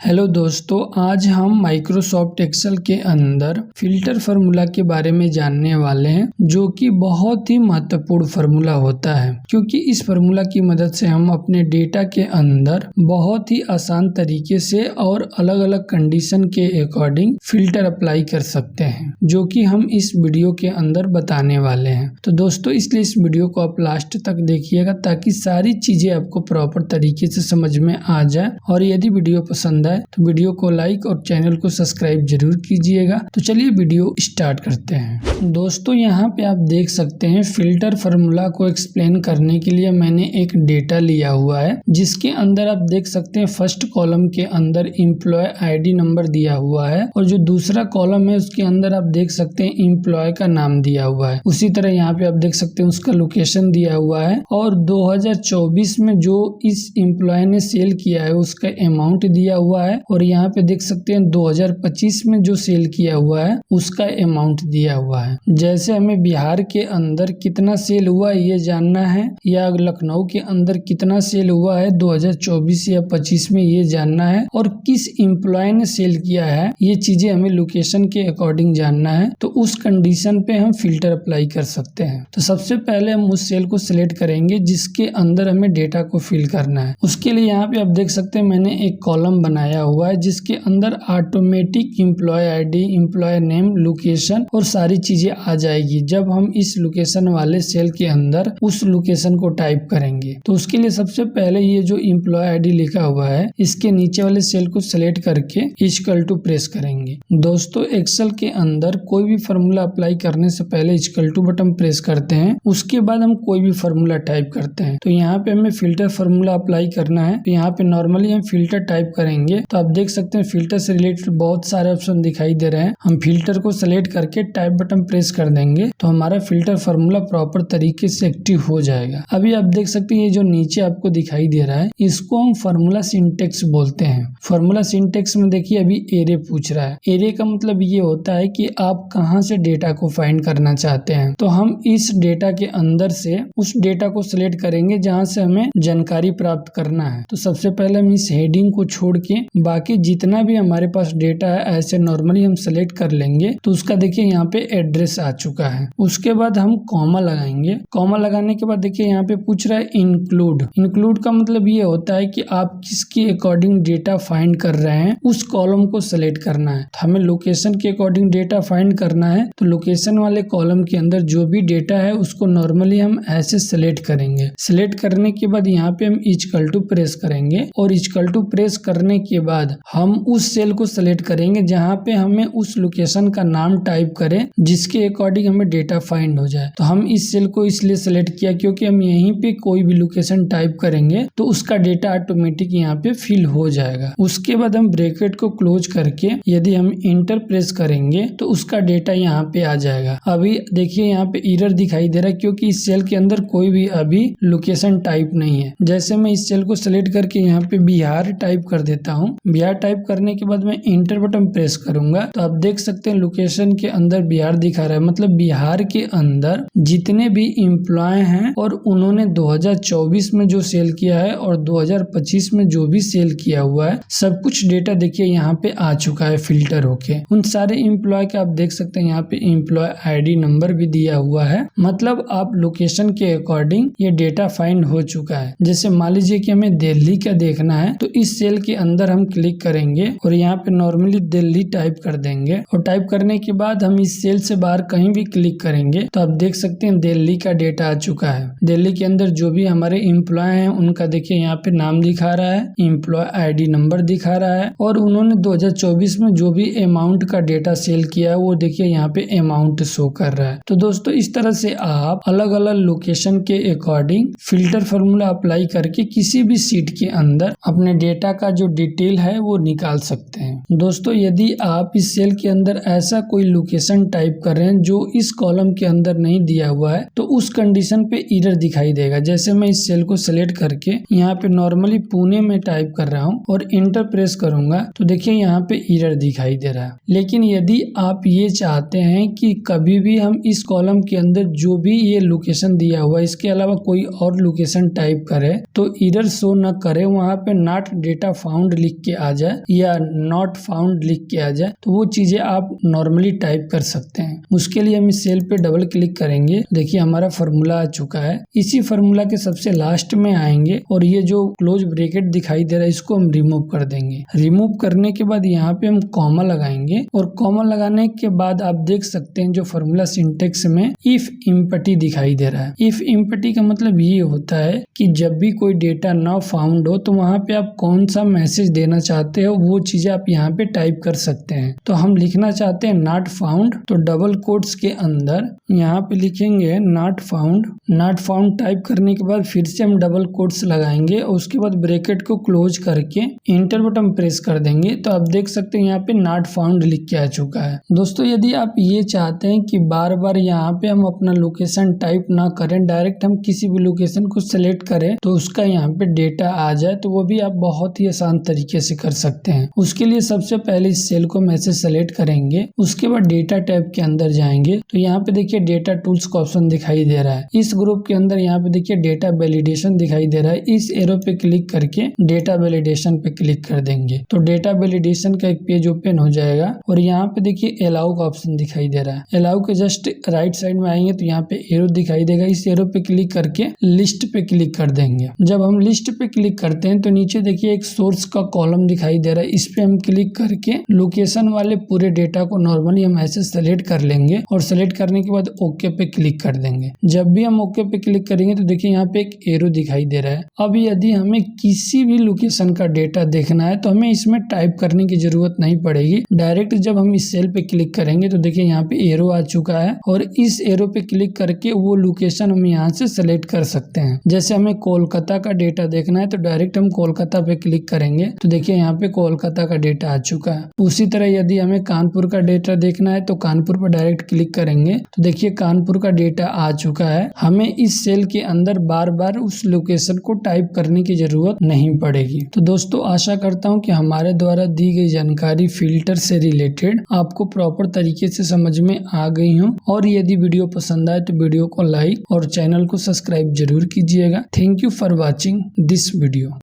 Hello दोस्तों, आज हम माइक्रोसॉफ्ट एक्सेल के अंदर फिल्टर फार्मूला के बारे में जानने वाले हैं, जो कि बहुत ही महत्वपूर्ण फार्मूला होता है, क्योंकि इस फार्मूला की मदद से हम अपने डेटा के अंदर बहुत ही आसान तरीके से और अलग अलग कंडीशन के अकॉर्डिंग फिल्टर अप्लाई कर सकते हैं, जो कि हम इस वीडियो के अंदर बताने वाले हैं। तो दोस्तों, इसलिए इस वीडियो को आप लास्ट तक देखिएगा ताकि सारी चीजें आपको प्रॉपर तरीके से समझ में आ जाए। और यदि वीडियो पसंद है तो वीडियो को लाइक और चैनल को सब्सक्राइब जरूर कीजिएगा। तो चलिए वीडियो स्टार्ट करते हैं। दोस्तों, यहाँ पे आप देख सकते हैं फिल्टर फार्मूला को एक्सप्लेन करने के लिए मैंने एक डेटा लिया हुआ है, जिसके अंदर आप देख सकते हैं फर्स्ट कॉलम के अंदर एम्प्लॉय आईडी नंबर दिया हुआ है और जो दूसरा कॉलम है उसके अंदर आप देख सकते हैं एम्प्लॉय का नाम दिया हुआ है। उसी तरह यहाँ पे आप देख सकते हैं उसका लोकेशन दिया हुआ है और 2024 में जो इस एम्प्लॉय ने सेल किया है उसका अमाउंट दिया हुआ है और यहाँ पे देख सकते हैं 2025 में जो सेल किया हुआ है उसका अमाउंट दिया हुआ है। जैसे हमें बिहार के अंदर कितना सेल हुआ ये जानना है या लखनऊ के अंदर कितना सेल हुआ है 2024 या 25 में ये जानना है और किस एम्प्लॉय ने सेल किया है, ये चीजें हमें लोकेशन के अकॉर्डिंग जानना है। तो उस कंडीशन पे हम फिल्टर अप्लाई कर सकते हैं। तो सबसे पहले हम उस सेल को सिलेक्ट करेंगे जिसके अंदर हमें डेटा को फिल करना है। उसके लिए यहाँ पे आप देख सकते हैं मैंने एक कॉलम बनाया हुआ है जिसके अंदर automatic employee ID, employee name, location और सारी चीजें आ जाएगी जब हम इस लोकेशन वाले सेल के अंदर उस लोकेशन को टाइप करेंगे। तो उसके लिए सबसे पहले ये जो एम्प्लॉय आईडी लिखा हुआ है इसके नीचे वाले सेल को सिलेक्ट करके इक्वल टू प्रेस करेंगे। दोस्तों, एक्सेल के अंदर कोई भी फार्मूला अप्लाई करने से पहले इक्वल टू बटन प्रेस करते हैं, उसके बाद हम कोई भी फार्मूला टाइप करते हैं। तो यहाँ पे हमें फिल्टर फार्मूला अप्लाई करना है। तो यहाँ पे नॉर्मली हम फिल्टर टाइप करेंगे तो आप देख सकते हैं फिल्टर से रिलेटेड बहुत सारे ऑप्शन दिखाई दे रहे हैं। हम फिल्टर को सिलेक्ट करके टाइप बटन प्रेस कर देंगे तो हमारा फिल्टर फार्मूला प्रॉपर तरीके से एक्टिव हो जाएगा। अभी आप देख सकते हैं ये जो नीचे आपको दिखाई दे रहा है इसको हम फार्मूला सिंटेक्स बोलते हैं। फार्मूला सिंटेक्स में देखिए अभी एरे पूछ रहा है। एरे का मतलब ये होता है कि आप कहाँ से डेटा को फाइंड करना चाहते हैं। तो हम इस डेटा के अंदर से उस डेटा को सिलेक्ट करेंगे जहाँ से हमें जानकारी प्राप्त करना है। तो सबसे पहले हम इस हेडिंग को छोड़ के बाकी जितना भी हमारे पास डेटा है ऐसे नॉर्मली हम सेलेक्ट कर लेंगे। तो उसका देखिए यहाँ पे एड्रेस आ चुका है। उसके बाद हम कॉमा लगाएंगे। कॉमा लगाने के बाद देखिए यहाँ पे पूछ रहा है इंक्लूड। इंक्लूड का मतलब ये होता है कि आप किसके अकॉर्डिंग डेटा फाइंड कर रहे हैं उस कॉलम को सिलेक्ट करना है। तो हमें लोकेशन के अकॉर्डिंग डेटा फाइंड करना है। तो लोकेशन वाले कॉलम के अंदर जो भी डेटा है उसको नॉर्मली हम ऐसे सिलेक्ट करेंगे। सिलेक्ट करने के बाद यहाँ पे हम इक्वल टू प्रेस करेंगे और इक्वल टू प्रेस करने के बाद हम उस सेल को सिलेक्ट करेंगे जहाँ पे हमें उस लोकेशन का नाम टाइप करें जिसके अकॉर्डिंग हमें डेटा फाइंड हो जाए। तो हम इस सेल को इसलिए सिलेक्ट किया क्योंकि हम यहीं पे कोई भी लोकेशन टाइप करेंगे तो उसका डेटा ऑटोमेटिक यहाँ पे फिल हो जाएगा। उसके बाद हम ब्रैकेट को क्लोज करके यदि हम इंटर प्रेस करेंगे तो उसका डेटा यहाँ पे आ जाएगा। अभी देखिए यहाँ पे एरर दिखाई दे रहा है क्योंकि इस सेल के अंदर कोई भी अभी लोकेशन टाइप नहीं है। जैसे मैं इस सेल को सिलेक्ट करके यहाँ पे बिहार टाइप कर देता हूँ। बिहार टाइप करने के बाद मैं इंटर बटन प्रेस करूंगा तो आप देख सकते हैं लोकेशन के अंदर बिहार दिखा रहा है। मतलब बिहार के अंदर जितने भी एम्प्लॉय हैं और उन्होंने 2024 में जो सेल किया है और 2025 में जो भी सेल किया हुआ है सब कुछ डेटा देखिए यहाँ पे आ चुका है फिल्टर होके। उन सारे एम्प्लॉय का आप देख सकते हैं यहाँ पे एम्प्लॉय आईडी नंबर भी दिया हुआ है। मतलब आप लोकेशन के अकॉर्डिंग ये डेटा फाइंड हो चुका है। जैसे मान लीजिए कि हमें दिल्ली का देखना है तो इस सेल के अंदर हम क्लिक करेंगे और यहाँ पे नॉर्मली दिल्ली टाइप कर देंगे और टाइप करने के बाद हम इस सेल से बाहर कहीं भी क्लिक करेंगे तो आप देख सकते हैं दिल्ली का डेटा आ चुका है। दिल्ली के अंदर जो भी हमारे एम्प्लॉय हैं उनका देखिए यहाँ पे नाम दिखा रहा है, एम्प्लॉय आईडी नंबर दिखा रहा है और उन्होंने 2024 में जो भी अमाउंट का डेटा सेल किया है वो देखिए यहाँ पे अमाउंट शो कर रहा है। तो दोस्तों, इस तरह से आप अलग अलग लोकेशन के अकॉर्डिंग फिल्टर फार्मूला अप्लाई करके किसी भी सीट के अंदर अपने डेटा का जो डिटेल है वो निकाल सकते हैं। दोस्तों, यदि आप इस सेल के अंदर ऐसा कोई लोकेशन टाइप कर रहे हैं जो इस कॉलम के अंदर नहीं दिया हुआ है तो उस कंडीशन पे एरर दिखाई देगा। जैसे मैं इस सेल को सिलेक्ट करके यहाँ पे नॉर्मली पुणे में टाइप कर रहा हूँ और इंटर प्रेस करूंगा तो देखिए यहाँ पे एरर दिखाई दे रहा है। लेकिन यदि आप ये चाहते हैं कि कभी भी हम इस कॉलम के अंदर जो भी ये लोकेशन दिया हुआ है इसके अलावा कोई और लोकेशन टाइप करे तो एरर शो न करे, वहाँ पे नॉट डेटा फाउंड लिख के आ जाए या नॉट फाउंड लिख के आ जाए तो वो चीजें आप नॉर्मली टाइप कर सकते हैं। उसके लिए हम इस सेल पे डबल क्लिक करेंगे। देखिए हमारा फार्मूला आ चुका है। इसी फार्मूला के सबसे लास्ट में आएंगे और ये जो क्लोज ब्रैकेट दिखाई दे रहा है इसको हम रिमूव कर देंगे। रिमूव करने के बाद यहाँ पे हम कॉमा लगाएंगे और कॉमा लगाने के बाद आप देख सकते हैं जो फार्मूला सिंटेक्स में इफ एम्प्टी दिखाई दे रहा है। इफ एम्प्टी का मतलब ये होता है कि जब भी कोई डेटा ना फाउंड हो तो वहां पे आप कौन सा मैसेज देना चाहते हो वो चीजें आप यहाँ पे टाइप कर सकते हैं। तो हम लिखना चाहते हैं नॉट फाउंड, तो डबल कोट्स के अंदर यहाँ पे लिखेंगे not found. Not found type करने के बाद फिर से हम डबल कोट्स लगाएंगे और उसके बाद ब्रैकेट को क्लोज करके इंटर बटन प्रेस कर देंगे। तो आप देख सकते हैं यहाँ पे नॉट फाउंड लिख के आ चुका है। दोस्तों यदि आप ये चाहते हैं कि बार बार यहाँ पे हम अपना लोकेशन टाइप ना करें, डायरेक्ट हम किसी भी लोकेशन को सिलेक्ट करें तो उसका यहाँ पे डेटा आ जाए, तो वो भी आप बहुत ही आसान तरीके से कर सकते हैं। उसके लिए सबसे पहले इस सेल को मैसेज सेलेक्ट करेंगे, उसके बाद डेटा टैब के अंदर जाएंगे तो यहाँ पे देखिए डेटा टूल्स का ऑप्शन दिखाई दे रहा है। इस ग्रुप के अंदर यहाँ पे देखिए डेटा वैलिडेशन दिखाई दे रहा है। इस एरो पे क्लिक करके डेटा वैलिडेशन पे क्लिक कर देंगे तो डेटा वैलिडेशन का एक पेज ओपन हो जाएगा और यहाँ पे देखिए अलाउ का ऑप्शन दिखाई दे रहा है। अलाउ के जस्ट राइट साइड में आएंगे तो यहाँ पे एरो दिखाई देगा। इस एरो पे क्लिक करके लिस्ट पे क्लिक कर देंगे। जब हम लिस्ट पे क्लिक करते हैं तो नीचे देखिए एक सोर्स का कॉलम दिखाई दे रहा है। इस पे हम क्लिक करके लोकेशन वाले पूरे डेटा को नॉर्मली हम ऐसे सेलेक्ट कर लेंगे और सेलेक्ट करने के बाद ओके पे क्लिक कर देंगे। जब भी हम ओके पे क्लिक करेंगे तो देखिए यहाँ पे एक एरो दिखाई दे रहा है। अब यदि हमें किसी भी लोकेशन का डेटा देखना है तो हमें इसमें टाइप करने की जरूरत नहीं पड़ेगी। डायरेक्ट जब हम इस सेल पे क्लिक करेंगे तो देखिए यहाँ पे एरो आ चुका है और इस एरो पे क्लिक करके वो लोकेशन हम यहाँ से सेलेक्ट कर सकते हैं। जैसे हमें कोलकाता का डेटा देखना है तो डायरेक्ट हम कोलकाता पे क्लिक करेंगे तो देखिए यहाँ पे कोलकाता का डेटा आ चुका है। उसी तरह यदि हमें कानपुर का डेटा देखना है तो कानपुर पर डायरेक्ट क्लिक करेंगे तो देखिए कानपुर का डेटा आ चुका है। हमें इस सेल के अंदर बार बार उस लोकेशन को टाइप करने की जरूरत नहीं पड़ेगी। तो दोस्तों आशा करता हूँ कि हमारे द्वारा दी गई जानकारी फिल्टर से रिलेटेड आपको प्रॉपर तरीके से समझ में आ गई हो, और यदि वीडियो पसंद आए तो वीडियो को लाइक और चैनल को सब्सक्राइब जरूर कीजिएगा। Thank you for watching this video.